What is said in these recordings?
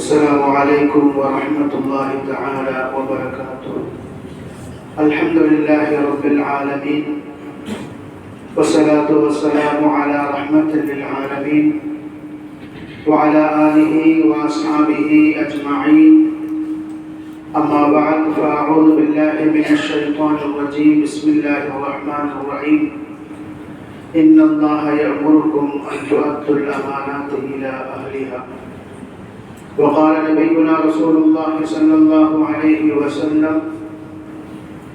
السلام عليكم ورحمة الله تعالى وبركاته. الحمد لله رب العالمين، والصلاة والسلام على رحمة للعالمين وعلى آله وأصحابه أجمعين. أما بعد، فأعوذ بالله من الشيطان الرجيم. بسم الله الرحمن الرحيم. إن الله يأمركم أن تؤدوا الأمانات إلى أهلها. وقال نبينا رسول الله صلى الله عليه وسلم: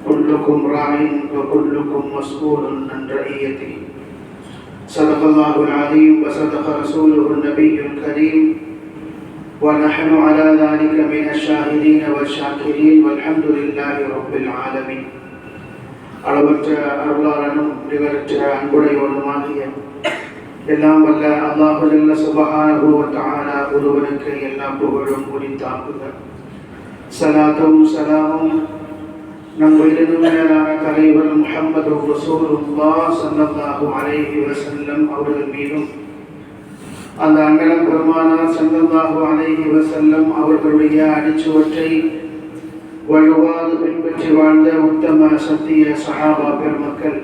كلكم راع وكلكم مسؤول عن رعيته. صدق الله العظيم وصدق رسوله النبي الكريم، ونحن على ذلك من الشاهدين والشاكرين، والحمد لله رب العالمين. அளவற்ற அருளாளனும் நிகரற்ற அன்புடையவனுமாகிய எல்லாம் வல்ல அல்லாஹு ஜல்ல சுப்ஹானஹு வ தஆலா ஒருவனுக்கு எல்லா புகழும் உரித்தாகுக. ஸலாத்தும் ஸலாமும் நம் உயிரினும் மேலான தலைவர் முஹம்மது ரசூலுல்லாஹ் ஸல்லல்லாஹு அலைஹி வஸல்லம் அவர்கள் மீதும், அந்த அண்ணலம் பெருமானார் ஸல்லல்லாஹு அலைஹி வஸல்லம் அவர்களுடைய அடிச்சுவற்றை வழுவாது பின்பற்றி வாழ்ந்த உத்தம சத்திய சஹாபா பெருமக்கள்,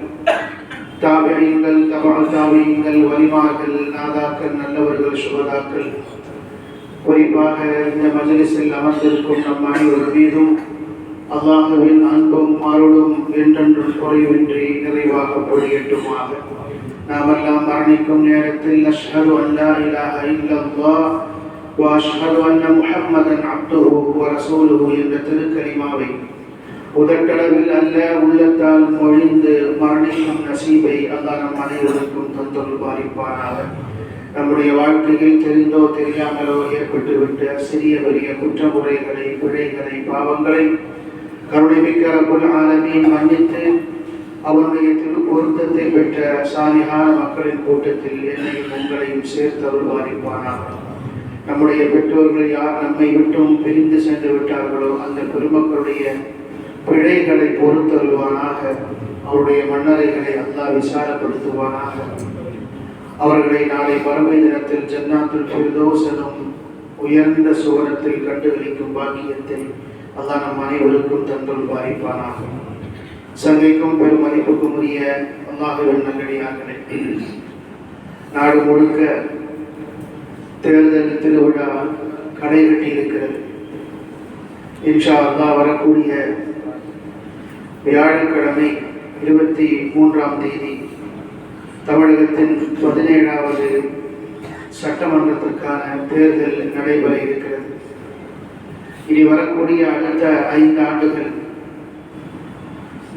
தாபிஈன்கள், தபஅ தாபிஈன்கள், வலிமார்கள், நாதாக்கள், நல்லவர்கள், சுஹதாக்கள், குறிப்பாக இந்த மஜ்லிஸில் அமர்ந்திருக்கும் நம் அனைவர் மீதும் அல்லாஹ்வின் அன்பும் அருளும் என்றென்றும் குறைவின்றி நிறைவாக பொழியட்டுமாக. நாமெல்லாம் மரணிக்கும் நேரத்தில் அஷ்ஹது அன் லா இலாஹ இல்லல்லாஹ் வ அஷ்ஹது அன்ன முஹம்மதன் அப்துஹு வ ரசூலுஹு என்ற திருக்கலிமாவை உதட்டளவில் அல்ல உள்ளத்தால் மொழிந்து மரணிக்கும் நசீபை அல்லாஹ் நம் அனைவருக்கும் தந்தொரு பாரிப்பானாக. நம்முடைய வாழ்க்கையில் தெரிந்தோ தெரியாமலோ ஏற்பட்டுவிட்ட சிறிய பெரிய குற்றமுறைகளை, பிழைகளை, பாவங்களை கருணைமிக்க ரப்புல் ஆலமீன் மன்னித்து அவருடைய திரு பொருத்தத்தை பெற்ற சாலிஹான மக்களின் கூட்டத்தில் என்னையும் உங்களையும் சேர்த்தருள் பாரிப்பானாக. நம்முடைய பெற்றோர்கள் யார் நம்மை விட்டும் பிரிந்து சென்று விட்டார்களோ அந்த பெருமக்களுடைய பிழைகளை பொறுத்தருள்வானாக. அவருடைய மன்னரைகளை அல்லாஹ் விசாலப்படுத்துவானாக. அவர்களை நாளை மறுமை தினத்தில் ஜன்னாத்துல் ஃபிர்தௌஸ் எனும் உயர்ந்த சுவனத்தில் கண்டுகளிக்கும் பாக்கியத்தை அல்லாஹ் நம் அனைவருக்கும் தந்தொரு பாரிப்பானாக. சங்கைக்கும் பெரும் மதிப்புக்கும் உரிய அல்லாஹ்வின் நல்லடியார்களே, நாடு முழுக்க தேர்தல் திருவிழா கடைகட்டி இருக்கிறது. இன்ஷா அல்லாஹ் வரக்கூடிய வியாழக்கிழமை 23ஆம் தேதி தமிழகத்தின் 17வது சட்டமன்றத்திற்கான தேர்தல் நடைபெற இருக்கிறது. இனி வரக்கூடிய அடுத்த 5 ஆண்டுகள்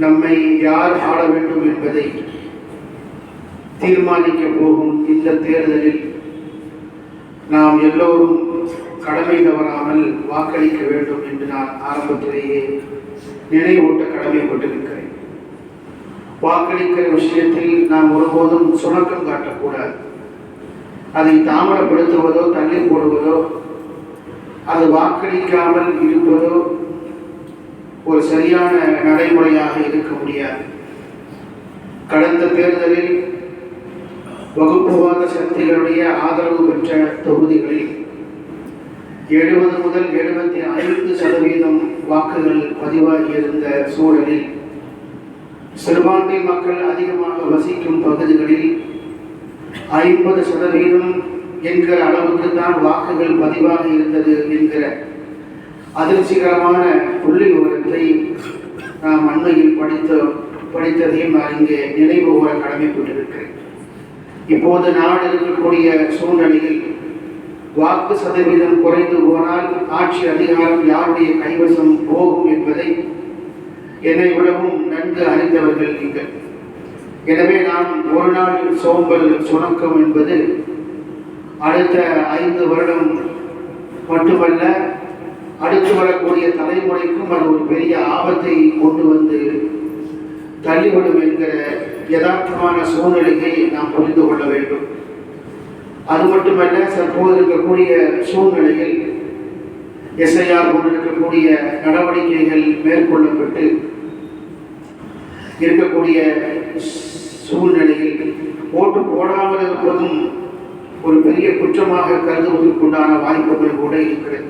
நம்மை யார் ஆள வேண்டும் என்பதை தீர்மானிக்க போகும் இந்த தேர்தலில் நாம் எல்லோரும் கடமை தவறாமல் வாக்களிக்க வேண்டும் என்று நான் ஆரம்பத்திலேயே நினைவூட்ட கடமைப்பட்டிருக்கிறேன். வாக்களிக்கிற விஷயத்தில் நாம் ஒருபோதும் சுணக்கம் காட்டக்கூடாது. அதை தாமதப்படுத்துவதோ தள்ளி போடுவதோ, அது வாக்களிக்காமல் இருப்பதோ ஒரு சரியான நடைமுறையாக இருக்க முடியாது. கடந்த தேர்தலில் வகுப்புவாத சக்திகளுடைய ஆதரவு பெற்ற தொகுதிகளில் 70 முதல் 75% வாக்குகள் பதிவாகியிருந்த சூழலில் சிறுபான்மை மக்கள் அதிகமாக வசிக்கும் பகுதிகளில் 50% என்கிற அளவுக்கு தான் வாக்குகள் பதிவாக இருந்தது என்கிற அதிர்ச்சிகரமான புள்ளி விவரத்தை நாம் அண்மையில் படித்ததையும் நான் இங்கே நினைவு கூற கடமைப்பட்டிருக்கிறேன். இப்போது நாடு இருக்கக்கூடிய சூழ்நிலையில் வாக்கு சதவீதம் குறைந்து போனால் ஆட்சி அதிகாரம் யாருடைய கைவசம் போகும் என்பதை என்னை விடவும் நன்கு அறிந்தவர்கள் நீங்கள். எனவே நாம் ஒரு நாள் சோம்பல் சுணக்கம் என்பது அடுத்த 5 வருடம் மட்டுமல்ல, அடுத்து வரக்கூடிய தலைமுறைக்கும் அது ஒரு பெரிய ஆபத்தை கொண்டு வந்து தள்ளிவிடும் என்கிற யதார்த்தமான சூழ்நிலையை நாம் புரிந்து கொள்ள வேண்டும். அது மட்டுமல்ல, தற்போது இருக்கக்கூடிய சூழ்நிலையில் எஸ்ஐஆர் கொண்டிருக்கக்கூடிய நடவடிக்கைகள் மேற்கொள்ளப்பட்டு இருக்கக்கூடிய சூழ்நிலையில் ஓட்டு போடாமல் இருப்பதும் ஒரு பெரிய குற்றமாக கருதுவதற்குண்டான வாய்ப்புகள் கூட இருக்கிறது.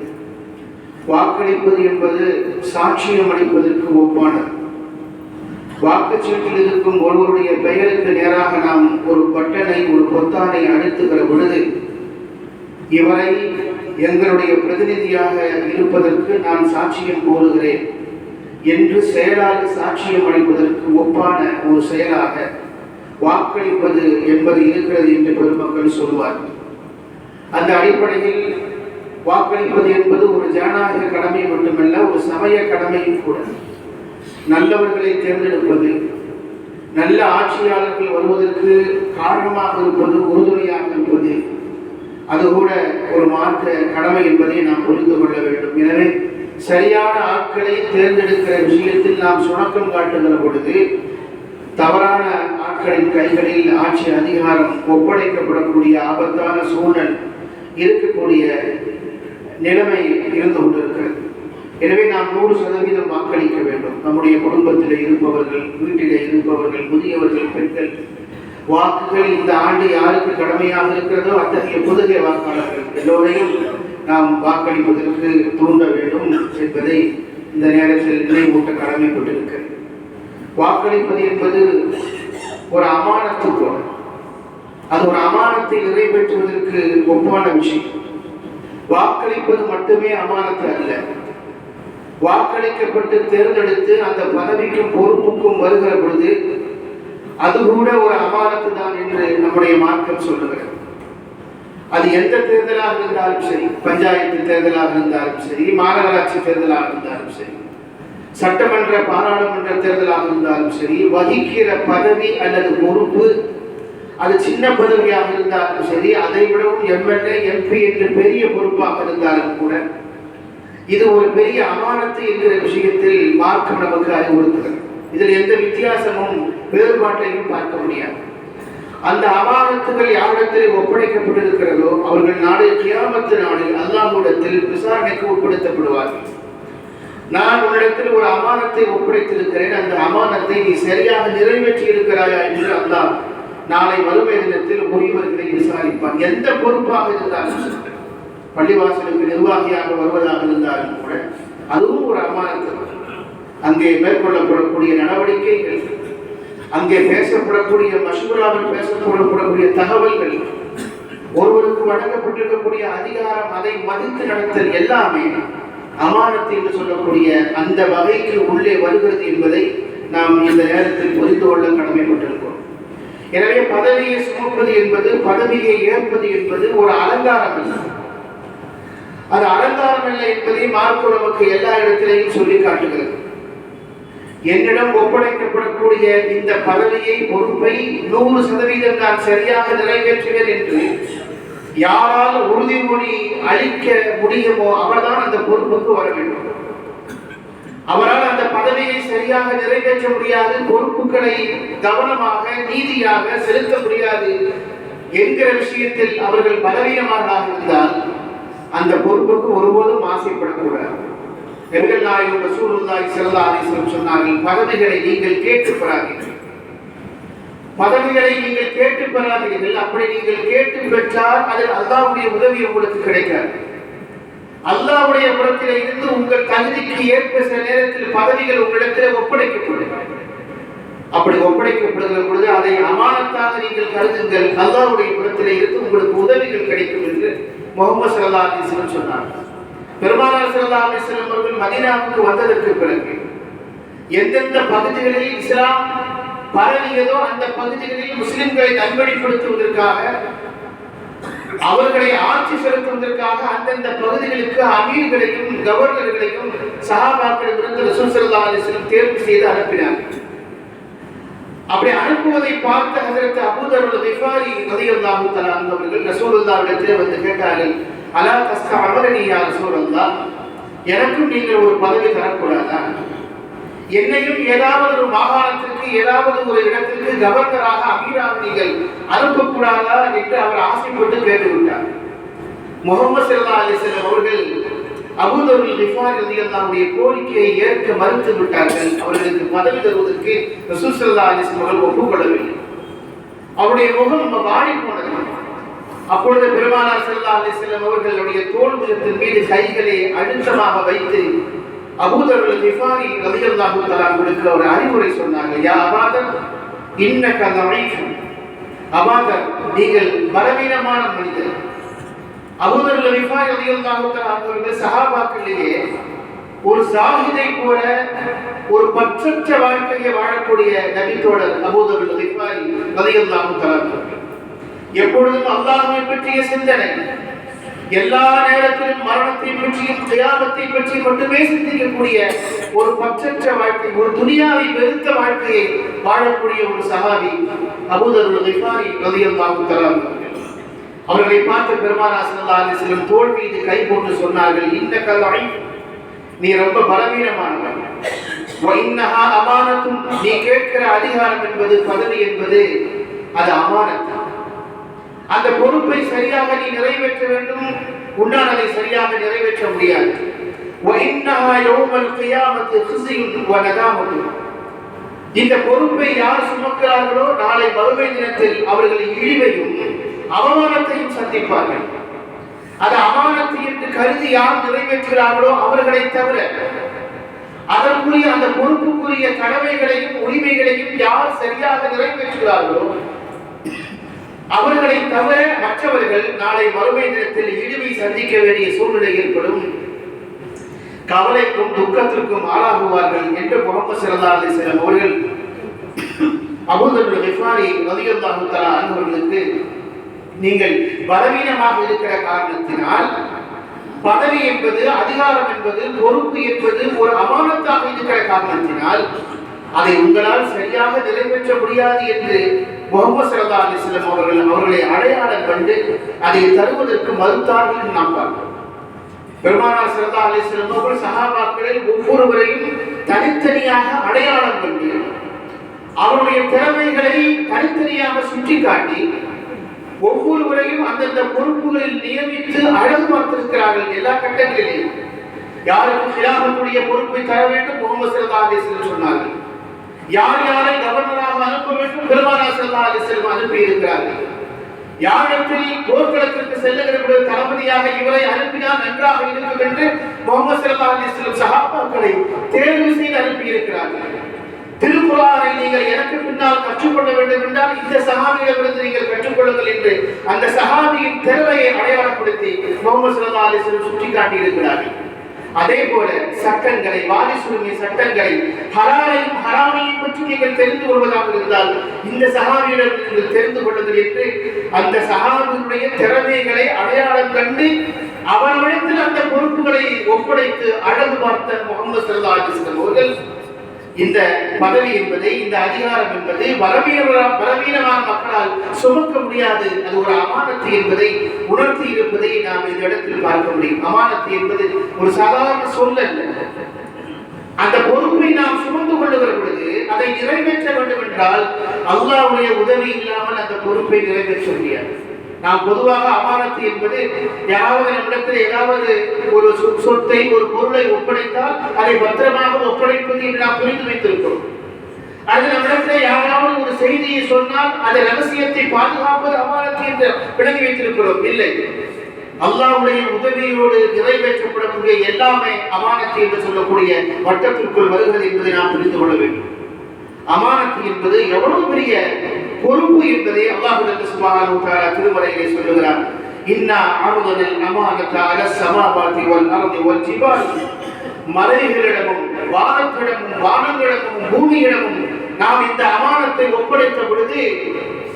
வாக்களிப்பது என்பது சாட்சியம் அளிப்பதற்கு ஒப்பானது. வாக்குச்சீட்டில் இருக்கும் ஒருவருடைய பெயருக்கு நேராக நாம் ஒரு பட்டனை, ஒரு பொத்தானை அழுத்துகிற பொழுது, இவரை எங்களுடைய பிரதிநிதியாக இருப்பதற்கு நான் சாட்சியம் கோருகிறேன் என்று செயலாக சாட்சியம் அளிப்பதற்கு ஒப்பான ஒரு செயலாக வாக்களிப்பது என்பது இருக்கிறது என்று பெருமக்கள் சொல்வார்கள். அந்த அடிப்படையில் வாக்களிப்பது என்பது ஒரு ஜனநாயக கடமை மட்டுமல்ல, ஒரு சமய கடமையும் கூட. நல்லவர்களை தேர்ந்தெடுப்பது, நல்ல ஆட்சியாளர்கள் வருவதற்கு காரணமாக இருப்பது, உறுதுணையாக இருப்பது, அது கூட ஒரு மார்க்க கடமை என்பதை நாம் புரிந்து கொள்ள வேண்டும். எனவே சரியான ஆட்களை தேர்ந்தெடுக்கிற விஷயத்தில் நாம் சுணக்கம் காட்டுகிற பொழுது தவறான ஆட்களின் கைகளில் ஆட்சி அதிகாரம் ஒப்படைக்கப்படக்கூடிய ஆபத்தான சூழல் இருக்கக்கூடிய நிலைமை இருந்து கொண்டிருக்கிறது. எனவே நாம் 100% வாக்களிக்க வேண்டும். நம்முடைய குடும்பத்தில் இருப்பவர்கள், வீட்டிலே இருப்பவர்கள், முதியவர்கள், பெண்கள், வாக்குகள் இந்த ஆண்டு யாருக்கு கடமையாக இருக்கிறதோ அத்தகைய புதுகை வாக்காளர்கள் எல்லோரையும் நாம் வாக்களிப்பதற்கு தூண்ட வேண்டும் என்பதை இந்த நேரத்தில் நினைவூட்ட கடமைப்பட்டிருக்கிறது. வாக்களிப்பது என்பது ஒரு அமானத்து போல. அது ஒரு அமானத்தை நிறைவேற்றுவதற்கு ஒப்பான விஷயம். வாக்களிப்பது மட்டுமே அமானத்து அல்ல. வாக்களிக்கப்பட்டு தேர்ந்தெடுத்து அந்த பதவிக்கும் பொறுப்புக்கும் வருகிற பொழுது அது கூட ஒரு அமானத்து தான் என்று நம்முடைய மார்க்கம் சொல்லுகிறது. அது எந்த தேர்தலாக இருந்தாலும் சரி, பஞ்சாயத்து தேர்தலாக இருந்தாலும் சரி, மாநகராட்சி தேர்தலாக இருந்தாலும் சரி, சட்டமன்ற பாராளுமன்ற தேர்தலாக இருந்தாலும் சரி, வகிக்கிற பதவி அல்லது பொறுப்பு அது சின்ன பதவியாக இருந்தாலும் சரி, அதை விடவும் எம்எல்ஏ, எம்பி என்று பெரிய பொறுப்பாக இருந்தாலும் கூட இது ஒரு பெரிய அமானத்து என்கிற விஷயத்தில் மார்க்கம் நமக்கு அறிவுறுத்துகிறது. இதில் எந்த வித்தியாசமும் வேறுபாட்டையும் பார்க்க முடியாது. அந்த அமானத்துகள் யாரிடத்தில் ஒப்படைக்கப்பட்டிருக்கிறதோ அவர்கள் நாடு கியாமத்து நாளில் அல்லாஹ்விடத்தில் விசாரணைக்கு உட்படுத்தப்படுவார்கள். நான் உன்னிடத்தில் ஒரு அமானத்தை ஒப்படைத்திருக்கிறேன், அந்த அமானத்தை நீ சரியாக நிறைவேற்றி இருக்கிறாயா என்று அல்லாஹ் நாளை வறுமை தினத்தில் உரியவர்களை விசாரிப்பான். எந்த பொறுப்பாக இருந்தாலும், பள்ளிவாசலுக்கு நிர்வாகியாக வருவதாக இருந்தாலும் கூட அதுவும் ஒரு அமானத்து. அங்கே மேற்கொள்ளப்படக்கூடிய நடவடிக்கைகள், அங்கே பேசப்படக்கூடிய மஷூராவில் பேசப்படக்கூடிய தகவல்கள், ஒருவருக்கு வழங்கப்பட்டிருக்கக்கூடிய அதிகாரம், அதை மதித்து நடத்தல் எல்லாமே அமானத்து என்று சொல்லக்கூடிய அந்த வகைக்கு உள்ளே வருகிறது என்பதை நாம் இந்த நேரத்தில் புரிந்து கொள்ள கடமைப்பட்டிருக்கிறோம். எனவே பதவியை சுமப்பது என்பது, பதவியை ஏற்பது என்பது ஒரு அலங்காரம் அல்ல. அது அலங்காரம் அல்ல என்பதை மார்க்கம் நமக்கு எல்லா இடத்திலேயும் சொல்லி காட்டுகிறது. என்னிடம் ஒப்படைக்கப்படக்கூடிய இந்த பதவியை, பொறுப்பை 100% நான் சரியாக நிறைவேற்றுவேன் என்று யாரால் உறுதிமொழி அளிக்க முடியுமோ அவர்தான் அந்த பொறுப்புக்கு வர வேண்டும். அவரால் அந்த பதவியை சரியாக நிறைவேற்ற முடியாது, பொறுப்புகளை கவனமாக நீதியாக செலுத்த முடியாது என்கிற விஷயத்தில் அவர்கள் பலவீனமாக இருந்தால் அந்த பொறுப்புக்கு ஒருபோதும் ஆசைப்படக்கூடாது. நபிகள் நாயகம் ரசூலுல்லாஹி ஸல்லல்லாஹு அலைஹி வஸல்லம் சொன்னார்கள், பதவிகளை நீங்கள் கேட்டு பெறாதீர்கள், பதவிகளை நீங்கள் கேட்டு பெறாதீர்கள். அப்படி நீங்கள் கேட்டு பெற்றால் அதில் அல்லாஹ்வுடைய உதவி உங்களுக்கு கிடைக்காது. அல்லாஹ்வுடைய புறத்திலே இருந்து உங்கள் தகுதிக்கு ஏற்ப சில நேரத்தில் பதவிகள் உங்களிடத்தில் ஒப்படைக்கப்படும். அப்படி ஒப்படைக்கப்படுகிற பொழுது அதை அமானத்தாக நீங்கள் கருதுங்கள். அல்லாஹ்வுடைய புறத்திலே இருந்து உங்களுக்கு உதவிகள் கிடைக்கும் என்று முஹம்மது ஸல்லல்லாஹு அலைஹி வஸல்லம் சொன்னார். பெருமானார் ஸல்லல்லாஹு அலைஹி வஸல்லம் அவர்கள் மதீனாவுக்கு வந்ததற்கு பிறகு எந்தெந்த பகுதிகளில் இஸ்லாம் பரவியதோ அந்த பகுதிகளில் முஸ்லிம்களை நல்வழிப்படுத்துவதற்காக, அவர்களை ஆட்சி செலுத்துவதற்காக அந்தந்த பகுதிகளுக்கு அமீர்களையும் கவர்னர்களையும் சஹாபாக்களிடமிருந்து ரசூல் ஸல்லல்லாஹு அலைஹி வஸல்லம் தேர்வு செய்து அனுப்பினார்கள். அப்படி அனுப்புவதை பார்த்த ஹஜ்ரத் அபூ தர் அல்-கிஃபாரி ரலியல்லாஹு தஆலா அவர்கள் ரசூலுல்லாஹ்விடத்தில் வந்து கேட்டார்கள், அலா தஸ்தஅமரனி யா ரசூலல்லாஹ், எனக்கும் நீங்கள் ஒரு பதவி தரக்கூடாதா? என்னையும் ஏதாவது ஒரு மாகாணத்திற்கு, ஏதாவது ஒரு இடத்திற்கு கவர்னராக, அமீராக நீங்கள் அனுப்பக்கூடாதா என்று அவர் ஆசைப்பட்டு கேட்டுவிட்டார். முஹம்மது ஸல்லல்லாஹு அலைஹி வஸல்லம் அவர்கள் அபூ தர் அல்-கிஃபாரி ரலியல்லாஹுடைய கோரிக்கையை ஏற்க மறுத்து விட்டார்கள். அவர்களுக்கு பதவி தருவதற்கு ரசூல் ஸல்லல்லாஹு அலைஹி வஸல்லம் அவர்கள் ஒப்புக்கொள்ளவில்லை. அவருடைய முகம் வாடி போனது. அப்பொழுது பெருமானார் ஸல்லல்லாஹு அலைஹி வஸல்லம் அவர்களுடைய தோள் புஜத்தின் மீது கைகளை அழுத்தமாக வைத்து அபூதர் கிஃபாரி ரலியல்லாஹு தஆலா அவர்களுக்கு ஒரு அறிவுரை சொன்னாங்க. யா அபாதர் இன்னக தஈஃப், அபாதர் நீங்கள் பலவீனமான மனிதர். அபூதர் கிஃபாரி ரலியல்லாஹு தஆலா அவர்கள் சஹாபாக்களிலே ஒரு ஜாஹிதை போல ஒரு பற்றற்ற வாழ்க்கையை வாழக்கூடிய நபித்தோழர் அபூதர் கிஃபாரி ரலியல்லாஹு தஆலா. எப்பொழுதும் அல்லாஹ்வை பற்றிய சிந்தனை, எல்லா நேரத்திலும் மரணத்தை பற்றியும் கியாமத்தை பற்றி மட்டுமே சிந்திக்கக்கூடிய ஒரு பற்றற்ற வாழ்க்கை, ஒரு துனியாவை வெறுத்த வாழ்க்கையை வாழக்கூடிய ஒரு சஹாபி அபூதர் கிஃபாரி ரலியல்லாஹு தஆலா. அவர்களை பார்த்து பெருமானார் ஸல்லல்லாஹு அலைஹி வஸல்லம் தோள் மீது கை போட்டு சொன்னார்கள், இன்னக தஈஃப், நீ ரொம்ப பலவீனமானவன். வ இன்னஹா அமானத்தும், நீ கேட்கிற அதிகாரம் என்பது, பதவி என்பது அது அமானத். அந்த பொறுப்பை சரியாக நீ நிறைவேற்ற வேண்டும், உன்னால் அதை சரியாக நிறைவேற்ற முடியாது. வ இன்னஹா யௌமல் கியாமத்தி ஹிஸியுன் வ நதாமத்து, இந்த பொறுப்பை யார் சுமக்கிறார்களோ நாளை மறுமை தினத்தில் அவர்கள் இழிவையும் அவமானத்தையும் சந்திப்பார்கள். அது அமானத்து என்று கருதி யார் நிறைவேற்றுகிறார்களோ அவர்களை தவிர அதற்குரிய அந்த பொறுப்புக்குரிய கடமைகளையும் உரிமைகளையும் யார் சரியாக நிறைவேற்றுகிறார்களோ அவர்களை தவிர மற்றவர்கள் நாளை மறுமை தினத்தில் இழிவை சந்திக்க வேண்டிய சூழ்நிலை ஏற்படும், கவலைக்கும் துக்கத்திற்கும் ஆளாகுவார்கள் என்று முஹம்மது ஸல்லல்லாஹு அலைஹி வஸல்லம் அவர்கள் அபூதர் கிஃபாரி ரலியல்லாஹு தஆலா அவர்களுக்கு, நீங்கள் பலவீனமாக இருக்கிற காரணத்தினால் பதவி என்பது, அதிகாரம் என்பது, பொறுப்பு என்பது ஒரு அமானத்தாக இருக்கிற காரணத்தினால் அதை உங்களால் சரியாக நிறைவேற்ற முடியாது என்று முஹம்மது ஸல்லல்லாஹு அலைஹி வஸல்லம் அவர்களை அடையாளம் கண்டு அதை தருவதற்கு மறுத்தார்கள் என்று நாம் பார்க்கிறோம். பெருமானார் ஸல்லல்லாஹு அலைஹி வஸல்லம் அவர்கள் சஹாபாக்களில் ஒவ்வொருவரையும் தனித்தனியாக அடையாளம் கண்டு அவருடைய திறமைகளை தனித்தனியாக சுட்டிக்காட்டி ஒவ்வொருவரையும் அந்தந்த பொறுப்புகளில் நியமித்து அழகு பார்த்திருக்கிறார்கள். எல்லா கட்டங்களிலும் யாருக்கு ஹிலாஃபத்துடைய பொறுப்பை தர வேண்டும் முஹம்மது ஸல்லல்லாஹு அலைஹி வஸல்லம் சொன்னார்கள். யார் யாரை கவர்னராக அனுப்ப வேண்டும் பெருமானார் ஸல்லல்லாஹு அலைஹி வஸல்லம் அனுப்பி இருக்கிறார்கள். யாரிடத்தில் போர்க்களத்திற்கு செல்லுகிற பொழுது தளபதியாக இவரை அனுப்பினால் நன்றாக இருக்கும் என்று முஹம்மது ஸல்லல்லாஹு அலைஹி வஸல்லம் சஹாபாக்களை தேர்வு செய்து அனுப்பி இருக்கிறார்கள். திருக்குர்ஆனை நீங்கள் எனக்கு பின்னால் கற்றுக்கொள்ள வேண்டும் என்றால் இந்த சஹாபியிடமிருந்து நீங்கள் கற்றுக்கொள்ளுங்கள் என்று அந்த சஹாபியின் திறமையை அடையாளப்படுத்தி முஹம்மது ஸல்லல்லாஹு அலைஹி வஸல்லம் சுட்டிக்காட்டி இருக்கிறார்கள். அதே போல சட்டங்களை, வாரிசுரிமை சட்டங்களை, ஹலாலையும் ஹராமையும் பற்றி நீங்கள் தெரிந்து கொள்வதாக இருந்தால் இந்த சஹாபியிடம் நீங்கள் தெரிந்து கொள்ளுங்கள் என்று அந்த சஹாபியுடைய திறமைகளை அடையாளம் கண்டு அவரிடத்தில் அந்த பொறுப்புகளை ஒப்படைத்து அழகு பார்த்த முஹம்மது ஸல்லல்லாஹு அலைஹி வஸல்லம் அவர்கள் இந்த பதவி என்பதை, இந்த அதிகாரம் என்பது பலவீனமான மக்களால் சுமக்க முடியாது, அது ஒரு அமானத்து என்பதை உணர்த்தி இருப்பதை நாம் இந்த இடத்தில் பார்க்க முடியும். அமானத்து என்பது ஒரு சாதாரண சொல் அல்ல. அந்த பொறுப்பை நாம் சுமந்து கொள்ளுகிற பொழுது அதை நிறைவேற்ற வேண்டும் என்றால் அல்லாஹ்வுடைய உதவி இல்லாமல் அந்த பொறுப்பை நிறைவேற்ற முடியாது. நாம் பொதுவாக அமானத்து என்பது யாராவது நம்மிடத்தில் ஏதாவது ஒரு சொத்தை, ஒரு பொருளை ஒப்படைத்தால் அதை பத்திரமாக ஒப்படைப்பது என்று நாம் புரிந்து வைத்திருக்கிறோம். அது நம்மிடத்தில் யாராவது ஒரு செய்தியை சொன்னால் அந்த ரகசியத்தை பாதுகாப்பது அமானத்து என்று விளங்கி வைத்திருக்கிறோம். இல்லை, அல்லாஹ்வுடைய உதவியோடு நிறைவேற்றப்படக்கூடிய எல்லாமே அமானத்து என்று சொல்லக்கூடிய வட்டத்திற்குள் வருகிறது என்பதை நாம் புரிந்து கொள்ள வேண்டும். அமானத்து என்பது எவ்வளவு பெரிய பொறுப்பு என்பதை அல்லாஹ் சுப்ஹானஹு வ தஆலா திருமறையிலே சொல்லுகிறார். இன்னா அர்தல் அமானத அலஸ் ஸமாவாதி வல் அர்தி வல் ஜிபால், மலைகளிடமும் வானத்திடமும் வானங்களிடமும் பூமியிடமும் நாம் இந்த அமானத்தை ஒப்படைத்த பொழுது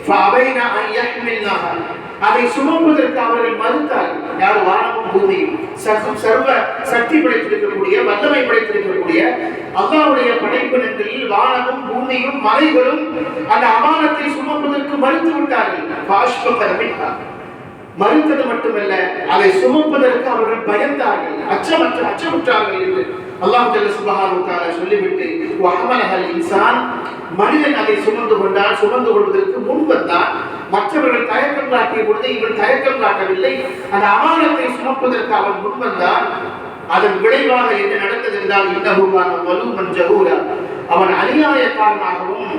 ஃபஅபைன அன் யஹ்மில்னாஹா, அதை சுமப்பதற்கு அவர்கள் மறுத்தார்கள். யார்? வானமும் பூமியும், சர்வ சக்தி படைத்திருக்கக்கூடிய, வல்லமை படைத்திருக்கக்கூடிய அல்லாஹ்வுடைய படைப்பினங்களில் வானமும் பூமியும் மலைகளும் அந்த அமானத்தை சுமப்பதற்கு மறுத்து விட்டார்கள். மறுத்தது மட்டுமல்ல, அதை சுமப்பதற்கு அவர்கள் பயந்தார்கள், அச்சமுற்றார்கள் என்று அல்லாஹ் ஜல்ல சுப்ஹானஹு வ தஆலா சொல்லிவிட்டு வஹமலஹல் இன்சான், மனிதன் அதை சுமந்து கொண்டால் சுமந்து கொள்வதற்கு முன்வந்தான். மற்றவர்கள் தயக்கம் காட்டிய பொழுது இவன் தயக்கம் காட்டவில்லை, அந்த அமானத்தை சுமப்பதற்கு அவன் முன்வந்தான். அதன் விளைவாக என்ன நடந்தது என்றால் இன்னஹு கான வலூமன் ஜஹூரா, அவன் அநியாயக்காரனாகவும்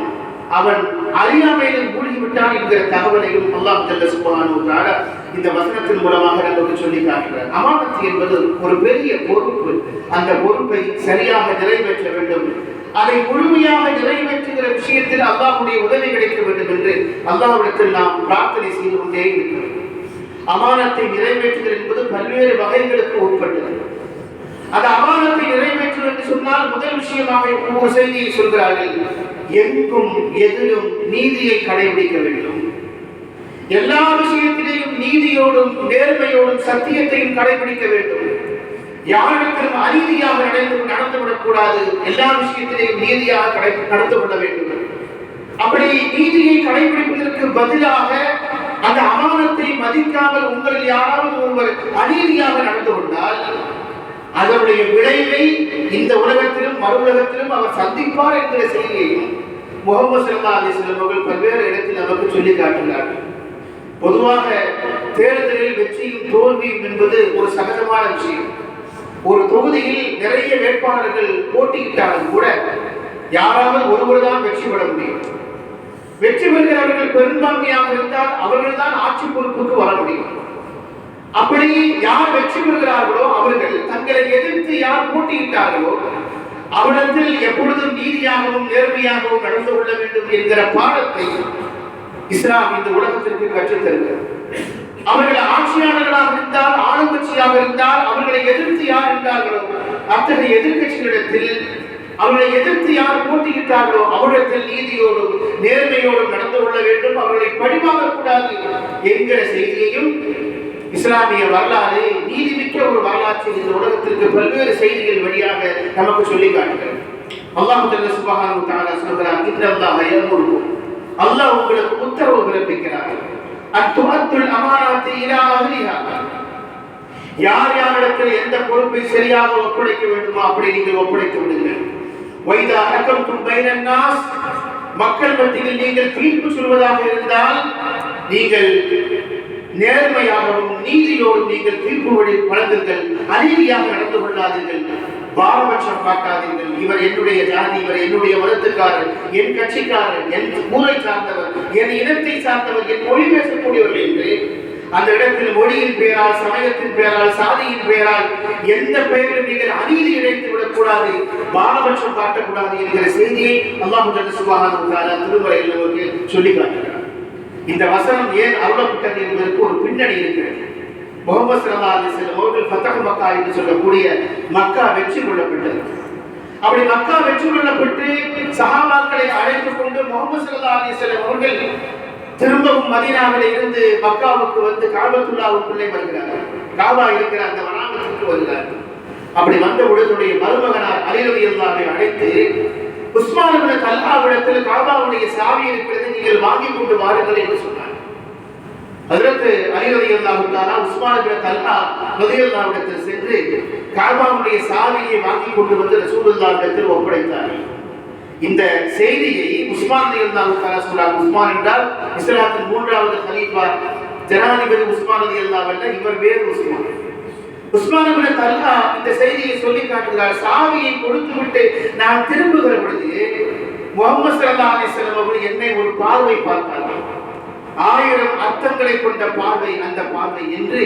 அவன் அறியாமையிலும் மூழ்கிவிட்டான் என்கிற தகவலையும் அல்லாஹ் ஜல்ல சுப்ஹானஹு வ தஆலா இந்த வசனத்தின் மூலமாக நமக்கு சொல்லி காட்டுகிறார். அமானத் என்பது ஒரு பெரிய பொறுப்பு. அந்த பொறுப்பை சரியாக நிறைவேற்ற வேண்டும். அதை முழுமையாக நிறைவேற்றுகிற விஷயத்தில் அல்லாஹ்வுடைய உதவி கிடைக்க வேண்டும் என்று அல்லாஹ்விடத்தில் நாம் பிரார்த்தனை செய்து கொண்டே இருக்கிறோம். அமானத்தை நிறைவேற்றுதல் என்பது பல்வேறு வகைகளுக்கு உட்பட்டது. அந்த அமானத்தை நிறைவேற்றுவது என்று சொன்னால் முதல் விஷயமாக ஒரு செய்தியை சொல்கிறார்கள். எங்கும் எதிலும் நீதியை கடைபிடிக்க வேண்டும். எல்லா விஷயத்திலேயும் நீதியோடும் நேர்மையோடும் சத்தியத்தையும் கடைபிடிக்க வேண்டும். யாருக்கும் அநீதியாக நடந்துவிடக் கூடாது. எல்லா விஷயத்திலேயும் நீதியாக நடந்து கொள்ள வேண்டும். அப்படி நீதியை கடைபிடிப்பதற்கு பதிலாக அந்த அமானத்தை மதிக்காமல் உங்களில் யாராவது ஒருவர் அநீதியாக நடந்து கொண்டால் அதனுடைய விளைவை இந்த உலகத்திலும் மறு உலகத்திலும் அவர் சந்திப்பார் என்கிற செய்தியையும் முஹம்மது ஸல்லல்லாஹு அலைஹி வஸல்லம் அவர்கள் பல்வேறு இடத்தில் நமக்கு சொல்லி காட்டுகிறார்கள். பொதுவாக தேர்தலில் வெற்றியும் தோல்வியும் என்பது ஒரு சகஜமான விஷயம். ஒரு தொகுதியில் நிறைய வேட்பாளர்கள் போட்டியிட்டாலும் கூட யாராவது ஒருவர் தான் வெற்றி பெற முடியும். வெற்றி பெறுகிறவர்கள் பெரும்பான்மையாக இருந்தால் அவர்கள் தான் ஆட்சி பொறுப்புக்கு வர முடியும். அப்படி யார் வெற்றி பெறுகிறார்களோ அவர்கள் தங்களை எதிர்த்து யார் போட்டியிட்டார்களோ அவரிடத்தில் எப்பொழுதும் நீதியாகவும் நேர்மையாகவும் நடந்து கொள்ள வேண்டும் என்கிற பாடத்தை இஸ்லாம் இந்த உலகத்திற்கு கற்றுத் தருகிறது. அவர்கள் ஆட்சியாளர்களாக இருந்தால் ஆளுங்கட்சியாக இருந்தால் அவர்களை எதிர்த்து யார் இருந்தார்களோ அத்தகைய எதிர்கட்சிகளிடத்தில் அவர்களை எதிர்த்து யார் போட்டியிட்டார்களோ அவரிடத்தில் நீதியோடும் நேர்மையோடும் நடந்து கொள்ள வேண்டும். அவர்களை பழிவாங்கக்கூடாது என்கிற செய்தியையும் இஸ்லாமிய வரலாறு நீதிமிக்க ஒரு வரலாற்றில் இந்த உலகத்திற்கு பல்வேறு செய்திகள் வழியாக நமக்கு சொல்லி காட்டுகிறது. அல்லாஹ் ஜல்ல சுப்ஹானஹு வ தஆலா சொல்கிறார், இன்னல்லாஹ யஅமுருக்கும், அல்லாஹ் உங்களுக்கு உத்தரவு பிறப்பிக்கிறார், அத்துஅத்துல் அமானாத்தி இலா அஹ்லிஹா, யார் யாரிடத்தில் எந்த பொறுப்பை சரியாக ஒப்படைக்க வேண்டுமோ அப்படி நீங்கள் ஒப்படைத்து விடுங்கள். வைதா ஹக்கம்தும் பைனன் நாஸ், மக்கள் மத்தியில் நீங்கள் தீர்ப்பு சொல்வதாக இருந்தால் நீங்கள் நேர்மையாகவும் நீதியோடும் நீங்கள் தீர்ப்பு வழங்குங்கள். அநீதியாக நடந்து கொள்ளாதீர்கள், பாரபட்சம் காட்டாதீர்கள். இவர் என்னுடைய ஜாதி, இவர் என்னுடைய மதத்துக்காரர், என் கட்சிக்காரர், என் ஊரை சார்ந்தவர், என் இனத்தை சார்ந்தவர், என் மொழி பேசக்கூடியவர்கள் என்று அந்த இடத்தில் மொழியின் பெயரால், சமயத்தின் பெயரால், சாதியின் பெயரால் எந்த பெயரிலும் நீங்கள் அநீதி இழைத்து விடக்கூடாது, பாரபட்சம் காட்டக்கூடாது என்கிற செய்தியை அல்லாஹ் சுப்ஹானஹு வ தஆலா திருமறையில் நமக்கு சொல்லி காட்டுகிறார். இந்த வசனம் ஏன் அருளப்பட்டது என்பதற்கு ஒரு பின்னணி இருக்கிறது. முஹம்மது ஸல்லல்லாஹு அலைஹி வஸல்லம் அவர்கள் ஃபத்ஹ் மக்கா என்று சொல்லக்கூடிய மக்கா வெற்றி கொள்ளப்பட்டது. அப்படி மக்கா வெற்றி கொள்ளப்பட்டு சஹாபாக்களை அழைத்துக் கொண்டு முஹம்மது ஸல்லல்லாஹு அலைஹி வஸல்லம் அவர்கள் திரும்பவும் மதீனாவிலே இருந்து மக்காவுக்கு வந்து காபத்துல்லாவுக்குள்ளே வருகிறார்கள். காபா இருக்கிற அந்த வனாந்தரத்துக்கு வருகிறார்கள். அப்படி வந்த உடனுடைய மருமகனார் அலி ரலியல்லாஹு அன்ஹு அழைத்து உஸ்மான் இப்னு தல்ஹாவிடத்தில் காபாவுடைய சாவி இருக்கிறது, நீங்கள் வாங்கி கொண்டு வாருங்கள் என்று சொன்னார். ஹஜ்ரத் அலி ரலியல்லாஹு தஆலா உஸ்மான் இப்னு தல்ஹா ரலியல்லாஹு அன்ஹு சென்று காபாவுடைய சாவியை வாங்கி கொண்டு வந்து ரசூலுல்லாஹ்விடத்தில் ஒப்படைத்தார்கள். இந்த செய்தியை உஸ்மான் ரலியல்லாஹு தஆலா சொல்றார். உஸ்மான் என்றால் இஸ்லாத்தின் மூன்றாவது கலீஃபா, ஜனாதிபதி உஸ்மான் ரலியல்லாஹு அன்ஹு, இவர் வேறு உஸ்மான். உஸ்மான் இப்னு தல்ஹா இந்த செய்தியை சொல்லி காட்டுகிறார். சாவியை கொடுத்துவிட்டு நான் திரும்புகிற பொழுது முஹம்மது ஸல்லல்லாஹு அலைஹி வஸல்லம் அவர்கள் என்னை ஒரு பார்வை பார்த்தார்கள். 1000 அர்த்தங்களை கொண்ட பார்வை அந்த பார்வை என்று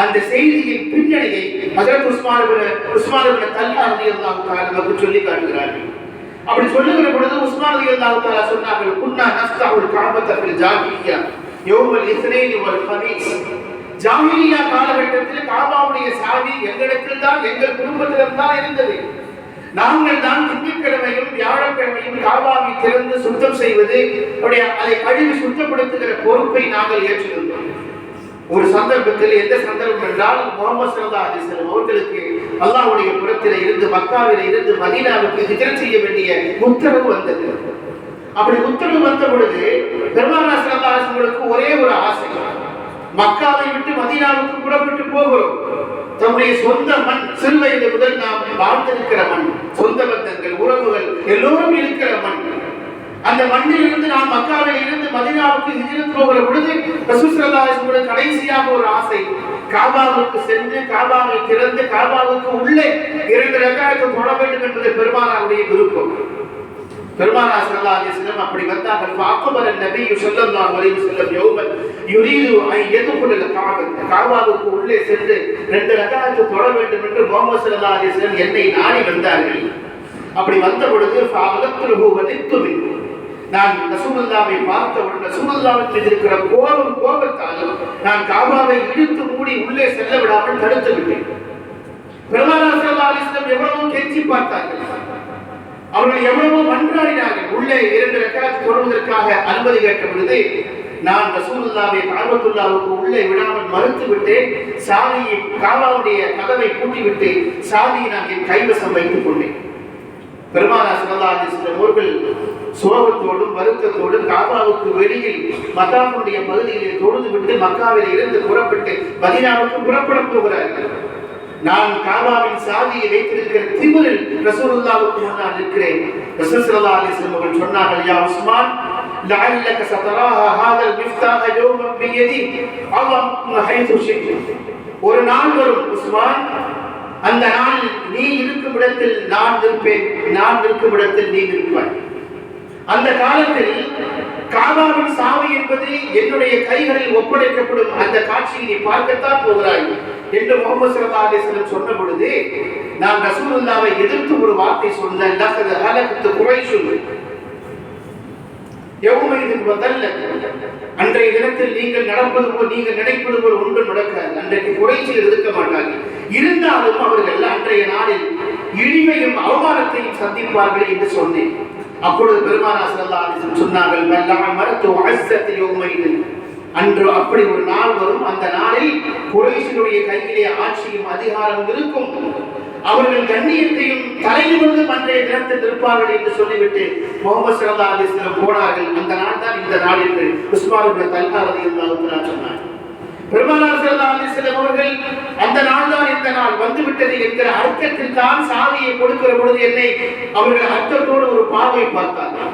அந்த செய்தியின் பின்னணியை ஹஜ்ரத் உஸ்மான் இப்னு தல்ஹா ரலியல்லாஹு தஆலா நமக்கு சொல்லி காட்டுகிறார்கள். அப்படி சொல்லுகிற பொழுது உஸ்மான் ரலியல்லாஹு தஆலா சொன்னார்கள், குன்னா நஸ்தஹுல் கஅபத ஃபில் ஜாஹிலிய்யா யௌமல் இஸ்னைன் வல் கமீஸ். ஜாஹிலியா காலகட்டத்தில் காபாவுடைய சாவி எங்களிடத்தில் தான், எங்கள் குடும்பத்திடம் தான் இருந்தது. நாங்கள் தான் திங்கட்கிழமையும் வியாழக்கிழமையும் காபாவை திறந்து சுத்தம் செய்வது, அதை கழுவி சுத்தப்படுத்துகிற பொறுப்பை நாங்கள் ஏற்றிருந்தோம். ஒரு சந்தர்ப்பத்தில், எந்த சந்தர்ப்பம் என்றால் முஹம்மது ஸல்லல்லாஹு அலைஹி வஸல்லம் அவர்களுக்கு அல்லாஹ்வுடைய புறத்திலே இருந்து மக்காவிலே இருந்து மதீனாவுக்கு ஹிஜ்ரத் செய்ய வேண்டிய உத்தரவு வந்தது. அப்படி உத்தரவு வந்த பொழுது பெருமானார் ஸல்லல்லாஹு அலைஹி வஸல்லம் ஒரே ஒரு ஆசை, மக்காவை விட்டு மதீனாவுக்கு புறப்பட்டு போகிறோம். தம்முடைய சொந்த மண், சிறுவயது முதல் நாம் வாழ்ந்திருக்கிற மண், சொந்த பந்தங்கள், உறவுகள் எல்லோரும் இருக்கிற மண். அந்த மண்ணில் இருந்து நாம் மக்காவில் இருந்து மதீனாவுக்கு ஹிஜ்ரத் போகிற பொழுது ரசூல் ஸல்லல்லாஹு அலைஹி வஸல்லம் கடைசியாக ஒரு ஆசை, காபாவுக்கு சென்று காபாவை திறந்து காபாவுக்கு உள்ளே 2 ரக்அத் தொழ வேண்டும் என்பது பெருமானாருடைய விருப்பம். பெருமானார் ஸல்லல்லாஹு அலைஹி வஸல்லம் அப்படி வந்தார்கள். ஃபஅக்பர நபி ஸல்லல்லாஹு அலைஹி வஸல்லம் யௌமன் யுரீது அன் யதுகுல் கஅபாவுக்கு உள்ளே சென்று 2 ரக்அத் தொழ வேண்டும் என்று முஹம்மது ஸல்லல்லாஹு அலைஹி வஸல்லம் என்னை நாடி வந்தார்கள். அப்படி வந்த பொழுது ஃபஅலத்துஹு வதித்து நான் ரசூலுல்லாஹ்வை பார்த்தவுடன் ரசூலுல்லாஹ்வின் மீது இருக்கிற கோபத்தால் நான் கஅபாவை இழுத்து மூடி உள்ளே செல்ல விடாமல் தடுத்து விட்டேன். பெருமானார் ஸல்லல்லாஹு அலைஹி வஸல்லம் எவ்வளவு கெஞ்சி பார்த்தார்கள், அவர்கள் எவ்வளவோ மன்றாடினார்கள். உள்ளே 2 ரக்அத் தொழுவதற்காக அனுமதி கேட்ட பொழுது நான் ரசூலுல்லாஹ்வை கஅபத்துல்லாஹ்வுக்கு உள்ளே விடாமல் மறுத்து விட்டேன். சாவியை கஅபாவுடைய கதவை பூட்டிவிட்டு சாவியை நான் என் கைவசம் வைத்துக் கொண்டேன். பெருமானார் ஸல்லல்லாஹு அலைஹி வஸல்லம் அவர்கள் சோகத்தோடும் வருத்தத்தோடும் கஅபாவுக்கு வெளியில் மக்காவுடைய பகுதியிலே தொழுது விட்டு மக்காவில் இருந்து புறப்பட்டு மதீனாவுக்கு புறப்பட போகிறார்கள். நான் கஅபாவின் சாவியை வைத்திருக்கிற திமிரில் ரசூலுல்லாஹ்வுக்கு முன்னால் இருக்கிறேன். ரசூல் ஸல்லல்லாஹு அலைஹி வஸல்லம் அவர்கள் சொன்னார்கள், யா உஸ்மான் லஅல்லக சதராஹா ஹாதல் மிஃப்தாஹ யௌமன் பியதி அல்லாஹ் ஹைது ஷி'த். ஒரு நாள் வரும் உஸ்மான், அந்த நாள் நீ இருக்கும் இடத்தில் நான் இருப்பேன், நான் இருக்கும் இடத்தில் நீ இருப்பாய். அந்த காலத்தில் கஅபாவின் சாவி என்பது என்னுடைய கைகளில் ஒப்படைக்கப்படும். அந்த காட்சியை நீ பார்க்கத்தான் போகிறாய் என்று முஹம்மது ஸல்லல்லாஹு அலைஹி வஸல்லம் சொன்ன பொழுது நான் ரசூலுல்லாஹ்வை எதிர்த்து ஒரு வார்த்தை சொன்னேன். லகத ஹலகத்து குரைஷ் யௌமைதின் வதல்ல. அன்றைய தினத்தில் நீங்கள் நடப்பது போல் நீங்கள் நினைப்பது போல் ஒன்றும் நடக்காது. அன்றைக்கு குறைச்சில் இருக்க மாட்டார்கள். இருந்தாலும் அவர்கள் அன்றைய நாளில் இழிவையும் அவமானத்தையும் சந்திப்பார்கள் என்று சொன்னேன். அப்பொழுது பெருமானார் ஸல்லல்லாஹு அலைஹி வஸல்லம் சொன்னார்கள், மல்லஅமரத்து வஅஸ்ஸத் யௌமைதின். அன்று அப்படி ஒரு நாள் வரும், அந்த நாளில் குறைஷினுடைய கையிலே ஆட்சியும் அதிகாரமும் இருக்கும், அவர்கள் கண்ணியத்தையும் தலைநிமிர்ந்து அன்றைய தினத்தில் இருப்பார்கள் என்று சொல்லிவிட்டு முஹம்மது ஸல்லல்லாஹு அலைஹி வஸல்லம் போனார்கள். அந்த நாள் தான் இந்த நாள் என்று உஸ்மான் இப்னு தல்ஹா ரலியல்லாஹு தஆலா சொன்னார். பெருமானார் ஸல்லல்லாஹு அலைஹி வஸல்லம் அவர்கள் அந்த நாள் தான் இந்த நாள் வந்துவிட்டது என்கிற அர்த்தத்தில் தான் சாவியை கொடுக்கிற பொழுது என்னை அவர்கள் அர்த்தத்தோடு ஒரு பார்வை பார்த்தார்கள்.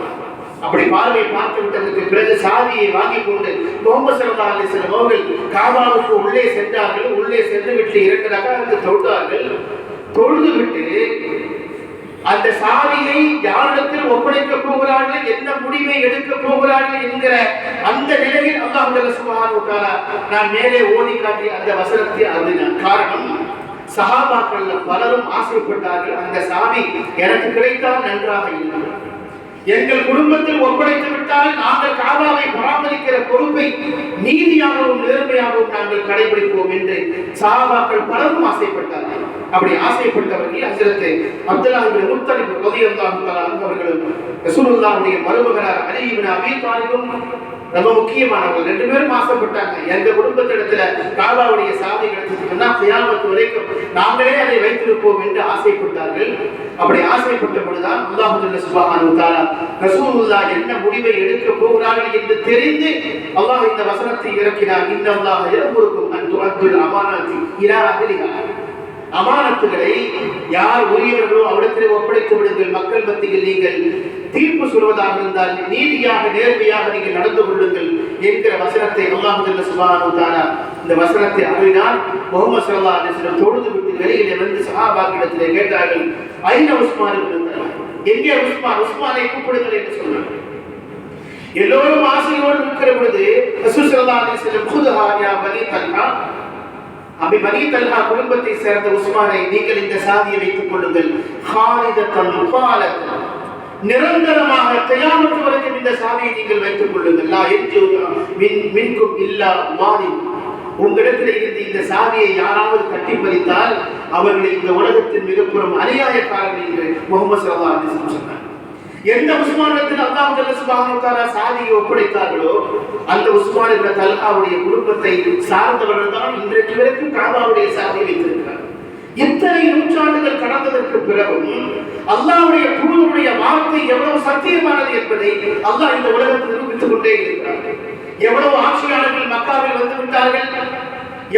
அப்படி பார்வை பார்த்து விட்டதற்கு பிறகு சாவியை வாங்கி கொண்டு முஹம்மது ஸல்லல்லாஹு அலைஹி வஸல்லம் அவர்கள் கஅபாவுக்கு உள்ளே சென்றார்கள். உள்ளே சென்று விட்டு 2 ரக்அத் தொழுதார்கள். தொழுது விட்டு அந்த சாவியை யாரிடத்தில் ஒப்படைக்க போகிறார்கள், என்ன முடிவை எடுக்க போகிறார்கள் என்கிற அந்த நிலையில் அல்லாஹ் சுப்ஹானஹு வ தஆலா நான் மேலே ஓதி காட்டிய அந்த வசனத்தை அருளினார். காரணம், சஹாபாக்கள் பலரும் ஆசைப்பட்டார்கள், அந்த சாவி எனக்கு கிடைத்தால் நன்றாக இருக்கும், எங்கள் குடும்பத்தில் ஒப்படைத்து விட்டால் நாங்கள் கஅபாவை பராமரிக்கிற பொறுப்பை நீதியாகவும் நேர்மையாகவும் நாங்கள் கடைபிடிப்போம் என்று சஹாபாக்கள் பலரும் ஆசைப்பட்டார்கள். அப்படி ஆசைப்பட்டவர்கள் ஹஜ்ரத் அப்துல்லாஹ் இப்னு முத்தலிப் ரலியல்லாஹு தஆலா அவர்களும் ரசூலுல்லாஹ்வுடைய மருமகனார் அலி இப்னு அபீ தாலிபும் ரொம்ப முக்கியமானவர்கள். 2 பேரும் ஆசைப்பட்டாங்க, எங்க குடும்பத்திடத்துல கஅபாவுடைய சாவி கிடைச்சிருக்குன்னா கியாமத் வரைக்கும் நாங்களே அதை வைத்திருப்போம் என்று ஆசைப்பட்டார்கள். அப்படி ஆசைப்பட்ட பொழுதுதான் அல்லாஹ் சுப்ஹானஹு வ தஆலா ரசூலுல்லாஹ் என்ன முடிவை எடுக்க போகிறார்கள் என்று தெரிந்து அல்லாஹ் இந்த வசனத்தை இறக்கினார். இன்னல்லாஹ யஅமுருக்கும் அன் துஅத்துல் அமானாத்தி இலா அஹ்லிஹா. அமானத்துகளை யார் உரியவர்களோ அவரிடத்திலே ஒப்படைத்து விடுங்கள். மக்கள் மத்தியில் நீங்கள் தீர்ப்பு சொல்வதாக இருந்தால் நீதியாக நேர்மையாக நீங்கள் நடந்து கொள்ளுங்கள் என்கிற வசனத்தை அல்லாஹ் சுப்ஹானஹு வ தஆலா இந்த வசனத்தை அருளினார். முஹம்மது ஸல்லல்லாஹு அலைஹி வஸல்லம் தொழுது விட்டு வெளியிலே வந்து சஹாபாக்களிடத்திலே கேட்டார்கள், ஐன உஸ்மான் இப்னு தல்ஹா, எங்கே உஸ்மான், உஸ்மானை கூப்பிடுங்கள் என்று சொன்னார். எல்லோரும் ஆசையோடு இருக்கிற பொழுது ரசூல் ஸல்லல்லாஹு அலைஹி வஸல்லம் குதுஹா யா பனி தல்ஹா, அபி பனி தல்ஹா குடும்பத்தை சேர்ந்த உஸ்மானை நீங்கள் இந்த சாவியை வைத்துக் கொள்ளுங்கள். ஹாலிதத்தன் முகாலத், நிரந்தரமாக கியாமத் வரைக்கும் இந்த சாவியை நீங்கள் வைத்துக் கொள்ளுங்கள். லா யர்ஜு மின்கும் இல்லா வாலிம், உங்களிடத்தில் இருந்து இந்த சாவியை யாராவது தட்டி பறித்தால் அவர்களை இந்த உலகத்தின் மிகப்பெரும் அநியாயக்காரர்கள் என்று முஹம்மது ஸல்லல்லாஹு அலைஹி வஸல்லம் சொன்னார். எந்த உஸ்மானிடத்தில் அல்லாஹ் சுப்ஹானஹு வ தஆலா சாவியை ஒப்படைத்தார்களோ அந்த உஸ்மான் இப்னு தல்ஹாவுடைய குடும்பத்தை சார்ந்தவர்கள் தான் இன்றைக்கு வரைக்கும் கஅபாவுடைய சாவியை வைத்திருக்கிறார்கள். இத்தனை நூற்றாண்டுகள் கடந்ததற்கு பிறகும் அல்லாஹ்வுடைய தூதருடைய வார்த்தை எவ்வளவு சத்தியமானது என்பதை அல்லாஹ் இந்த உலகத்தில் நிரூபித்துக் கொண்டே இருக்கிறார். எவ்வளவு ஆட்சியாளர்கள் மக்காவில் வந்து விட்டார்கள்,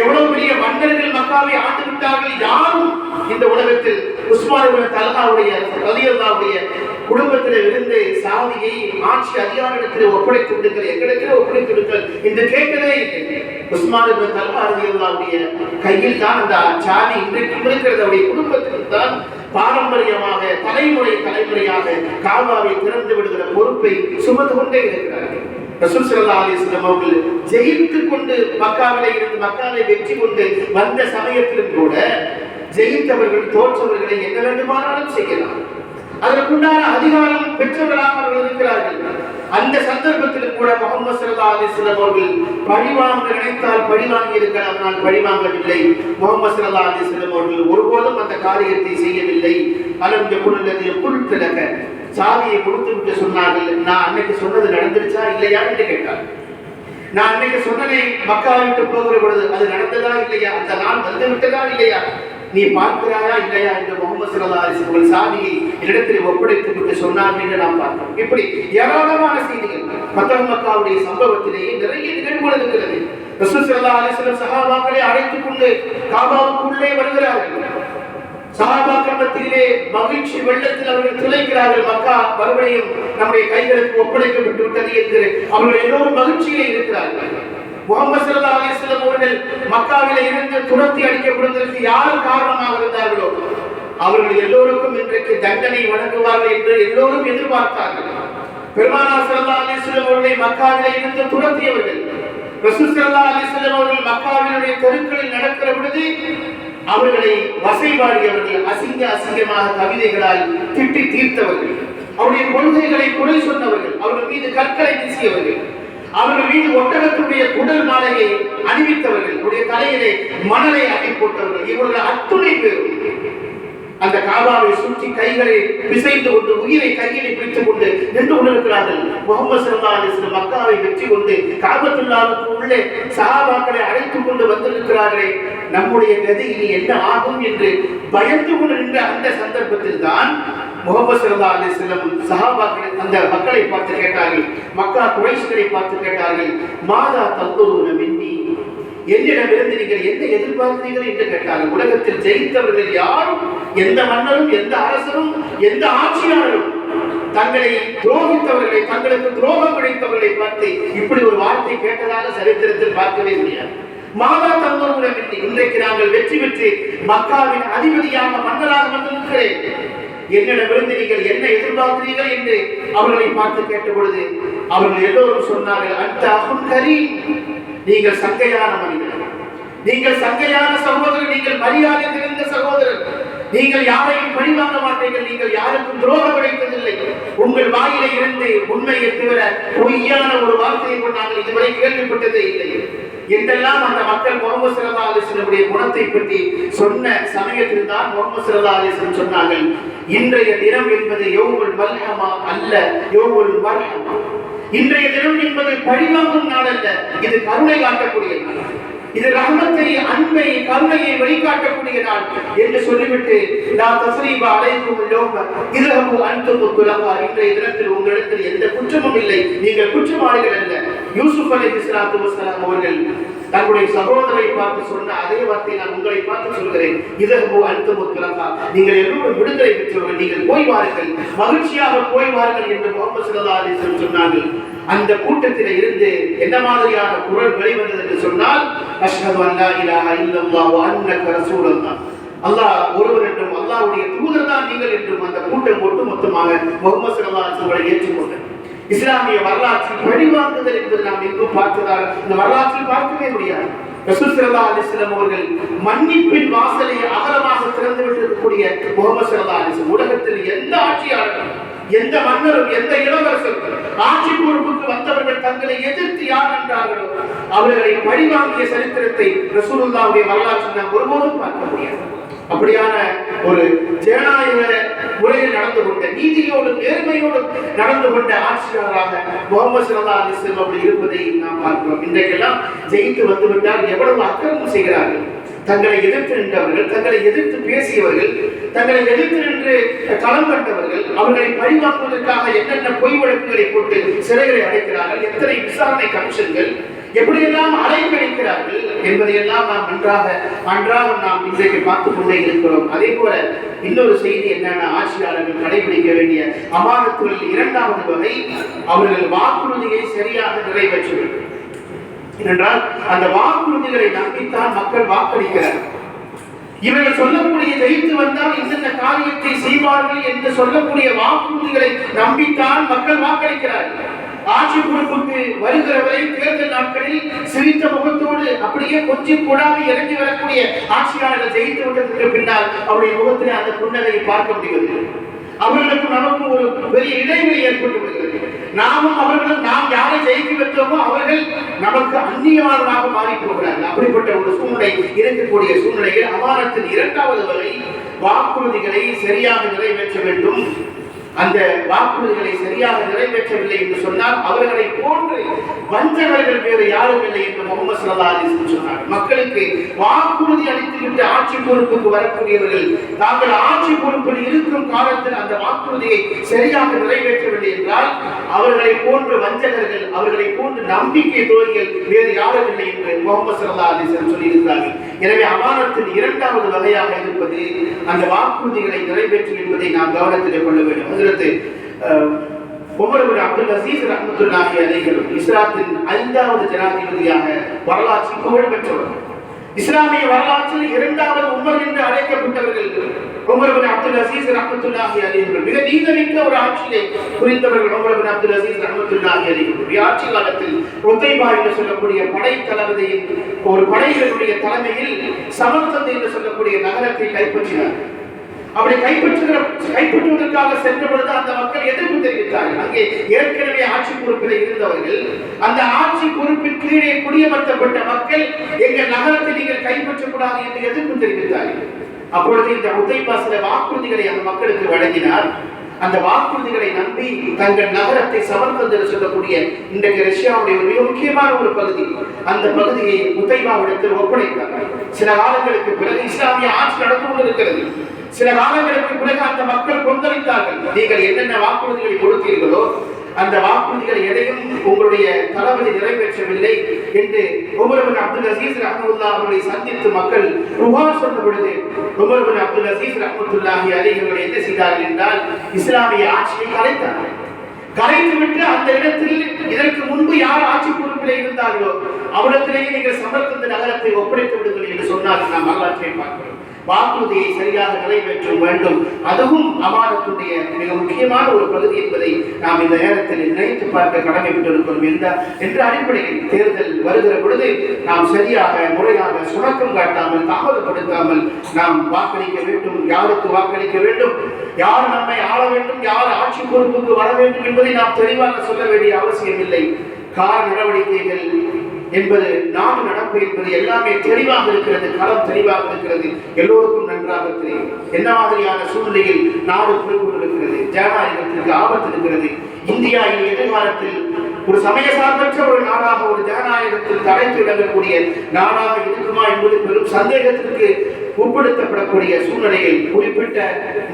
எவ்வளவு பெரிய மன்னர்கள் மக்காவை ஆண்டு விட்டார்கள், யாரும் இந்த உலகத்தில் உஸ்மான் இப்னு தல்ஹாவுடைய ரலியல்லாஹுடைய குடும்பத்திலே இருந்து சாவியை ஆட்சி அதிகாரத்திலே ஒப்படைத்து விடுங்கள், எங்களிடத்திலே ஒப்படைத்து விடுங்கள் என்று கேட்கவே இல்லை. உஸ்மான் இப்னு தல்ஹா ரலியல்லாஹுடைய கையில் தான் அந்த சாவி இன்றைக்கு இருக்கிறது. அவருடைய குடும்பத்தில் தான் பாரம்பரியமாக தலைமுறையாக காபாவை திறந்து விடுகிற பொறுப்பை சுமந்து கொண்டே இருக்கிறார்கள். ரசூல் ஸல்லல்லாஹு அலைஹி வஸல்லம் அவர்கள் ஜெயித்துக் கொண்டு மக்காவிலே இருந்து மக்காவை வெற்றி கொண்டு வந்த சமயத்திலும் கூட ஜெயித்தவர்கள் தோற்றவர்களை என்ன வேண்டுமானாலும் செய்யலாம். அதற்குண்டான அதிகாரம் பெற்றவர்களாக அவர்கள் இருக்கிறார்கள். அந்த சந்தர்ப்பத்தில் கூட முஹம்மது ஸல்லல்லாஹு அலைஹி வஸல்லம் அவர்கள் பழிவாங்க நினைத்தால் பழிவாங்கி இருக்கலாம், ஆனால் பழிவாங்கவில்லை. முஹம்மது ஸல்லல்லாஹு அலைஹி வஸல்லம் அவர்கள் ஒருபோதும் அந்த காரியத்தை செய்யவில்லை. அலம் யகுல்லதி குல்தலக, சாவியை கொடுத்து விட்டு சொன்னார்கள், நான் அன்னைக்கு சொன்னது நடந்துருச்சா இல்லையா என்று கேட்டார். நான் அன்னைக்கு சொன்னதை மக்காவை விட்டு போகிற பொழுது அது நடந்ததா இல்லையா, அந்த நாள் வந்து விட்டதா இல்லையா, நீ பார்க்கிறாயா இல்லையா என்று முஹம்மது ஸல்லல்லாஹு அலைஹி வஸல்லம் சாவியை இடத்தில் ஒப்படைத்து விட்டு சொன்னார்கள் என்று நாம் பார்த்தோம். இப்படி ஏராளமான செய்திகள் ஃபத்ஹ் மக்காவுடைய சம்பவத்திலேயே நிறைய நிகழ்வுகள் இருக்கிறது. ரசூல் ஸல்லல்லாஹு அலைஹி வஸல்லம் சஹாபாக்களை அழைத்துக் கொண்டு காபாவுக்குள்ளே வருகிறார்கள். சஹாபாக்கள் மத்தியிலே மகிழ்ச்சி வெள்ளத்தில் அவர்கள் திளைக்கிறார்கள். மக்கா மறுபடியும் நம்முடைய கைகளுக்கு ஒப்படைக்கப்பட்டு விட்டது என்று அவர்கள் எல்லோரும் மகிழ்ச்சியிலே இருக்கிறார்கள். முஹம்மது ஸல்லல்லாஹு அலைஹி வஸல்லம் அவர்கள் மக்காவிலே இருந்து துரத்தி அடிக்கப்படுவதற்கு யார் காரணமாக இருந்தார்களோ அவர்கள் எல்லோருக்கும் இன்றைக்கு தண்டனை வழங்குவார்கள் என்று எல்லோரும் எதிர்பார்த்தார்கள். பெருமானார் ஸல்லல்லாஹு அலைஹி வஸல்லம் அவர்களை மக்காவிலே இருந்து துரத்தியவர்கள், ரசூல் ஸல்லல்லாஹு அலைஹி வஸல்லம் அவர்கள் மக்காவினுடைய தெருக்களில் நடக்கிற பொழுது அவர்களை வசைபாடியவர்கள், அசிங்கமாக கவிதைகளால் திட்டி தீர்த்தவர்கள், அவருடைய கொள்கைகளை குறை சொன்னவர்கள், அவர்கள் மீது கற்களை வீசியவர்கள், அவர்கள் மீது ஒட்டகத்துடைய குடல் மாலையை அணிவித்தவர்கள், அவருடைய தலையிலே மணலை அள்ளி போட்டவர்கள், இவர்கள் அத்துணை பேரும் அந்த காபாவை சுற்றி கைகளை பிசைந்து கொண்டு உயிரை கையிலே பிடித்துக் கொண்டு நின்று கொண்டிருக்கிறார்கள். முஹம்மது ஸல்லல்லாஹு அலைஹி வஸல்லம் மக்காவை வெற்றி கொண்டு காபத்துல்லாஹ்வுக்கு உள்ளே சஹாபாக்களை அழைத்துக் கொண்டு வந்திருக்கிறார்களே, நம்முடைய கதி இனி என்ன ஆகும் என்று பயந்து கொண்டு நின்ற அந்த சந்தர்ப்பத்தில் தான் முஹம்மது ஸல்லல்லாஹு அலைஹி வஸல்லம் சஹாபாக்களை அந்த மக்களை பார்த்து கேட்டார்கள், மக்கா குறைஷிகளை பார்த்து கேட்டார்கள், மாதா தந்துருன மின்னி, என்னிடமிருந்து நீங்கள் என்ன எதிர்பார்க்கிறீர்கள் என்று கேட்டார்கள். உலகத்தில் ஜெயித்தவர்கள் யாரும், எந்த மன்னரும், எந்த அரசரும், எந்த ஆட்சியாளரும் தங்களை துரோகித்தவர்களை, தங்களுக்கு துரோகம் கிடைத்தவர்களை பார்த்து இப்படி ஒரு வார்த்தை கேட்டதாக சரித்திரத்தில் பார்க்கவே முடியாது. மாதா தந்தோருடன் இன்றைக்கு நாங்கள் வெற்றி பெற்று மக்காவின் அதிபதியாக மன்னராக வந்திருக்கிறேன், என்னிடமிருந்து நீங்கள் என்ன எதிர்பார்க்கிறீர்கள் என்று அவர்களை பார்த்து கேட்ட பொழுது அவர்கள் எல்லோரும் சொன்னார்கள், அன்த அஹுன் கரீம், நீங்கள் சங்கையான மனிதர், நீங்கள் சங்கையான சகோதரர், நீங்கள் மரியாதை தெரிந்த சகோதரர், நீங்கள் யாரையும் பழிவாங்க மாட்டீர்கள், நீங்கள் யாருக்கும் துரோகம் கிடைத்ததில்லை, உங்கள் வாயிலே இருந்து உண்மையை தவிர பொய்யான ஒரு வார்த்தையை நாங்கள் இதுவரை கேள்விப்பட்டதே இல்லை என்றெல்லாம் அந்த மக்கள் முஹம்மது ஸல்லல்லாஹு அலைஹி வஸல்லம் குணத்தை பற்றி சொன்ன சமயத்தில் தான் முஹம்மது ஸல்லல்லாஹு அலைஹி வஸல்லம் சொன்னார்கள், இன்றைய தினம் என்பது யௌமுல் மல்ஹமா அல்ல, யௌமுல் மர்ஹமா. இன்றைய தினம் என்பது பழிவாங்கும் நாள் அல்ல, இது கருணை காட்டக்கூடிய நாள், இது ரஹ்மத்தை, அன்பை, கருணையை வெளிக்காட்டக்கூடிய நாள் என்று சொல்லிவிட்டு லா தஸ்ரீப அலைக்கும் யௌம இத்ஹபு அன்தும் துலகா, இன்றைய தினத்தில் உங்களிடத்தில் எந்த குற்றமும் இல்லை, நீங்கள் குற்றவாளிகள் அல்ல. யூசுப் அலைஹிஸ்ஸலாத்து வஸ்ஸலாம் அவர்கள் தங்களுடைய சகோதரரை பார்த்து சொன்ன அதே வார்த்தை நான் உங்களை பார்த்து சொல்கிறேன், இத்ஹபு அன்தும் துலகா, நீங்கள் எல்லோரும் விடுதலை பெற்றவர்கள், நீங்கள் போய் வாருங்கள், மகிழ்ச்சியாக போய் வாருங்கள் என்று முஹம்மது ஸல்லல்லாஹு அலைஹி வஸல்லம் சொன்னார்கள். அந்த கூட்டத்தில் இருந்து என்ன மாதிரியான குரல் வெளிவந்தது என்று சொன்னால், அஷ்ஹது அல்லா இலாஹ இல்லல்லாஹ் வ அன்னக ரசூலுல்லாஹ், அல்லாஹ் ஒருவர் என்றும் அல்லாஹ்வுடைய தூதர் தான் நீங்கள் என்றும் அந்த கூட்டம் ஒட்டுமொத்தமாக முஹம்மது ஸல்லல்லாஹு அலைஹி வஸல்லம் ஏற்றுக்கொண்டது. இஸ்லாமிய வரலாற்றில் பழிவாங்குதல் என்பது நாம் எங்கும் பார்த்ததால் இந்த வரலாற்றில் பார்க்கவே முடியாது. ரசூல் ஸல்லல்லாஹு அலைஹி வஸல்லம் அவர்கள் மன்னிப்பின் வாசலை அகலமாக திறந்து விட்டிருக்கக்கூடிய முஹம்மது ஸல்லல்லாஹு அலைஹி வஸல்லம் உலகத்தில் எந்த ஆட்சியாளரும், எந்த மன்னரும், எந்த இளவரசரும் ஆட்சி பொறுப்புக்கு வந்தவர்கள் தங்களை எதிர்த்து யார் என்றார்களோ அவர்களை பழிவாங்கிய சரித்திரத்தை ரசூலுல்லாஹ்வுடைய வரலாற்றில் நாம் ஒருபோதும் பார்க்க முடியாது. அப்படியான ஒரு ஜனநாயக முறையில் நடந்து கொண்ட, நீதியோடும் நேர்மையோடும் நடந்து கொண்ட ஆட்சியாளராக முஹம்மது ஸல்லல்லாஹு அலைஹி வஸல்லம் அவர்கள் இருப்பதை நாம் பார்க்கிறோம். இன்றைக்கெல்லாம் ஜெயித்து வந்துவிட்டால் எவ்வளவு அக்கிரமம் செய்கிறார்கள். தங்களை எதிர்த்து நின்றவர்கள், தங்களை எதிர்த்து பேசியவர்கள், தங்களை எதிர்த்து நின்று களம் கண்டவர்கள், அவர்களை பழிவாங்குவதற்காக என்னென்ன பொய் வழக்குகளை போட்டு சிறைகளை அடைக்கிறார்கள், எத்தனை விசாரணை கமிஷன்கள் எப்படியெல்லாம் அலைக்கழிக்கிறார்கள் என்பதையெல்லாம் நாம் நன்றாக நாம் இன்றைக்கு பார்த்துக் கொண்டே இருக்கிறோம். அதே போல இன்னொரு செய்தி என்னென்ன, ஆட்சியாளர்கள் கடைபிடிக்க வேண்டிய அமானத்துகளில் இரண்டாவது வகை, அவர்கள் வாக்குறுதியை சரியாக நிறைவேற்ற வேண்டும். ஏனென்றால் அந்த வாக்குறுதிகளை நம்பித்தான் மக்கள் வாக்களிக்கிறார்கள். இவர்கள் சொல்லக்கூடிய ஜெயித்து வந்தால் இந்த காரியத்தை செய்வார்கள் என்று சொல்லக்கூடிய வாக்குறுதிகளை நம்பித்தான் மக்கள் வாக்களிக்கிறார்கள். ஆட்சி பொறுப்புக்கு வருகிறவரை தேர்தல் நாட்களில் சிரித்த முகத்தோடு அப்படியே கொஞ்சம் கூடாது இறங்கி வரக்கூடிய ஆட்சியாளர்கள் ஜெயித்து விட்டதற்கு பின்னால் அவருடைய முகத்திலே அந்த புன்னகையை பார்க்க முடிவதில்லை. அவர்களுக்கும் நமக்கும் ஒரு பெரிய இடைவெளி ஏற்பட்டு விடுகிறது. நாமும் அவர்களும் நாம் யாரை ஜெயிக்க வைத்தோமோ அவர்கள் நமக்கு அந்நியமானவர்களாக மாறி போகிறார்கள். அப்படிப்பட்ட ஒரு சூழ்நிலை இருக்கக்கூடிய சூழ்நிலையில் அமானத்தின் இரண்டாவது வகை வாக்குறுதிகளை சரியாக நிறைவேற்ற வேண்டும். அந்த வாக்குறுதிகளை சரியாக நிறைவேற்றவில்லை என்று சொன்னால் அவர்களை போன்று வஞ்சகர்கள் வேறு யாரும் இல்லை என்று முகமது ஸல்லல்லாஹு அலைஹி வஸல்லம் சொன்னார். மக்களுக்கு வாக்குறுதி அளித்துவிட்டு ஆட்சி பொறுப்புக்கு வரக்கூடியவர்கள் தாங்கள் ஆட்சி பொறுப்பில் இருக்கும் காலத்தில் அந்த வாக்குறுதியை சரியாக நிறைவேற்றவில்லை என்றால் அவர்களை போன்று வஞ்சகர்கள், அவர்களை போன்று நம்பிக்கை துரோகிகள் வேறு யாரும் இல்லை என்று முகமது ஸல்லல்லாஹு அலைஹி வஸல்லம் சொல்லியிருக்கிறார்கள். எனவே அமானத்தின் இரண்டாவது வகையாக இருப்பது அந்த வாக்குறுதிகளை நிறைவேற்றும் என்பதை நாம் கவனத்தில் கொள்ள வேண்டும். உமர் இப்னு அப்துல் அசீஸ் ரஹ்மத்துல்லாஹி அலைஹி இஸ்லாத்தின் 5வது ஜனாதிபதியாக வரலாற்றில் புகழ் பெற்றவர். இஸ்லாமிய வரலாற்றில் இரண்டாவது உமர் என்று அழைக்கப்பட்டவர்கள் உமர் இப்னு அப்துல் அசீஸ் ரஹ்மத்துல்லாஹி அலைஹி. மிக நீதமிக்க ஒரு ஆட்சியை புரிந்தவர்கள் உமர் இப்னு அப்துல் அசீஸ் ரஹ்மத்துல்லாஹி அலைஹி. ஆட்சி காலத்தில் உத்தைபா என்று சொல்லக்கூடிய படை தளபதியின் ஒரு படைகளுடைய தலைமையில் சமர்கந்த் என்று சொல்லக்கூடிய நகரத்தை கைப்பற்றினார். அப்படி கைப்பற்றுவதற்காக சென்ற பொழுது அந்த மக்கள் எதிர்ப்பு தெரிவித்தார்கள். அங்கே ஏற்கனவே ஆட்சி பொறுப்பில் இருந்தவர்கள், அந்த ஆட்சி பொறுப்பின் கீழே குடியமர்த்தப்பட்ட மக்கள் எங்கள் நகரத்தை நீங்கள் கைப்பற்றக்கூடாது என்று எதிர்ப்பு தெரிவித்தார்கள். அப்பொழுது இந்த உத்தைபா சில வாக்குறுதிகளை அந்த மக்களுக்கு வழங்கினார். அந்த வாக்குறுதிகளை நம்பி தங்கள் நகரத்தை சமர்கந்த் என்று சொல்லக்கூடிய இன்றைக்கு ரஷ்யாவுடைய மிக முக்கியமான ஒரு பகுதி, அந்த பகுதியை உத்தைபாவிடத்தில் ஒப்படைத்தார்கள். சில காலங்களுக்கு பிறகு இஸ்லாமிய ஆட்சி நடந்து கொண்டிருக்கிறது. சில காலங்களுக்கு பிறகு அந்த மக்கள் கொந்தளித்தார்கள். நீங்கள் என்னென்ன வாக்குறுதிகளை கொடுத்தீர்களோ அந்த வாக்குறுதிகளை எதையும் உங்களுடைய தளபதி நிறைவேற்றவில்லை என்று உமர் இப்னு அப்துல் அசீஸ் ரஹ்மத்துல்லாஹி அவர்களை சந்தித்து மக்கள் புகார் சொன்ன பொழுது உமர் இப்னு அப்துல் அசீஸ் ரஹ்மத்துல்லாஹி அலைஹி அவர்கள் என்ன செய்தார்கள் என்றால் இஸ்லாமிய ஆட்சியை கலைத்தார்கள். கலைத்துவிட்டு அந்த இடத்தில் இதற்கு முன்பு யார் ஆட்சி பொறுப்பில் இருந்தார்களோ அவரிடத்திலேயே நீங்கள் சமர்கந்த் நகரத்தை ஒப்படைத்து விடுங்கள் என்று சொன்னார்கள். நாம் வரலாற்றை பார்க்கிறோம். வாக்குறுதியை சரியாக நிறைவேற்ற வேண்டும். அதுவும் அமானத்துடைய மிக முக்கியமான ஒரு பகுதி என்பதை நாம் இந்த நேரத்தில் நினைத்து பார்க்க கடமைப்பட்டிருக்கிறோம். என்ற அடிப்படையில் தேர்தல் வருகிற பொழுது நாம் சரியாக முறையாக சுணக்கம் காட்டாமல் தாமதப்படுத்தாமல் நாம் வாக்களிக்க வேண்டும். யாருக்கு வாக்களிக்க வேண்டும், யார் நம்மை ஆள வேண்டும், யார் ஆட்சி பொறுப்புக்கு வர வேண்டும் என்பதை நாம் தெளிவாக சொல்ல வேண்டிய அவசியம் இல்லை. கால நடவடிக்கைகள் என்பது நாடு நடப்பு என்பது எல்லாமே தெளிவாக இருக்கிறது. களம் தெளிவாக இருக்கிறது. எல்லோருக்கும் நன்றாக தெரியும் என்ன மாதிரியான சூழ்நிலையில் நாடு போய் கொண்டிருக்கிறது. ஜனநாயகத்திற்கு ஆபத்து இருக்கிறது. இந்தியா இனி எதிர்காலத்தில் ஒரு சமய சார்பற்ற ஒரு நாடாக, ஒரு ஜனநாயகத்தில் தலைத்து விளங்கக்கூடிய நாடாக இருக்குமா என்பது பெரும் சந்தேகத்திற்கு உட்படுத்தப்படக்கூடிய சூழ்நிலையில் குறிப்பிட்ட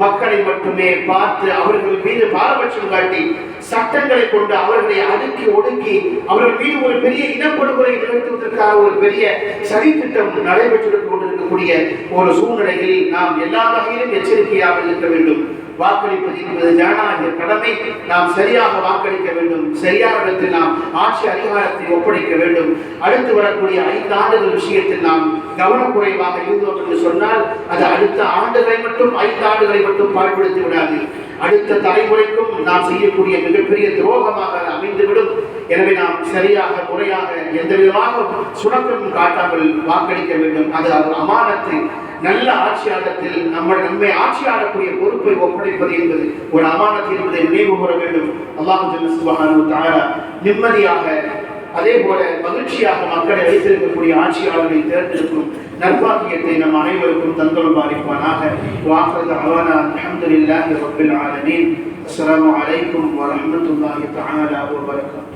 மக்களை மட்டுமே பார்த்து அவர்கள் மீது பாரபட்சம் காட்டி சட்டங்களை கொண்டு அவர்களை அடுக்கி ஒடுக்கி அவர்கள் மீது ஒரு பெரிய இனப்படுகொலை நிகழ்த்துவதற்காக ஒரு பெரிய சதித்திட்டம் நடைபெற்று கொண்டிருக்கக்கூடிய ஒரு சூழ்நிலையில் நாம் எல்லா வகையிலும் எச்சரிக்கையாக இருக்க வேண்டும். வாக்களிப்பது என்பது ஜனநாயக கடமை. நாம் சரியாக வாக்களிக்க வேண்டும். சரியான இடத்தில் நாம் ஆட்சி அதிகாரத்தை ஒப்படைக்க வேண்டும். அடுத்து வரக்கூடிய 5 ஆண்டுகள் விஷயத்தில் நாம் கவனக்குறைவாக இருந்தோம் என்று சொன்னால் அது அடுத்த ஆண்டுகளை மட்டும் 5 ஆண்டுகளை மட்டும் பாழ்படுத்தி விடாது. அடுத்த தலைமுறைக்கும் நாம் செய்யக்கூடிய மிகப்பெரிய துரோகமாக அமைந்துவிடும். எனவே நாம் சரியாக முறையாக எந்த விதமாக சுணக்கம் காட்டாமல் வாக்களிக்க வேண்டும். அது அமானத்து. நல்ல ஆட்சியாளத்தில் நம்மை ஆட்சியாளக்கூடிய பொறுப்பை ஒப்படைப்பது என்பது ஒரு அமானத்து என்பதை நினைவு கூற வேண்டும். அல்லாஹ் ஜல்ல சுப்ஹானஹு வ தஆலா நிம்மதியாக அதே போல மகிழ்ச்சியாக மக்களை வைத்திருக்கக்கூடிய ஆட்சியாளர்களை தேர்ந்தெடுக்கும் நற்பாக்கியத்தை நம் அனைவருக்கும் தந்தல் பாரிப்பானாக. வாஹிரு தஅவானா அல்ஹம்துலில்லாஹி ரப்பில் ஆலமீன். அஸ்ஸலாமு அலைக்கும் வ ரஹ்மத்துல்லாஹி தஆலா வ பரகாத்துஹு.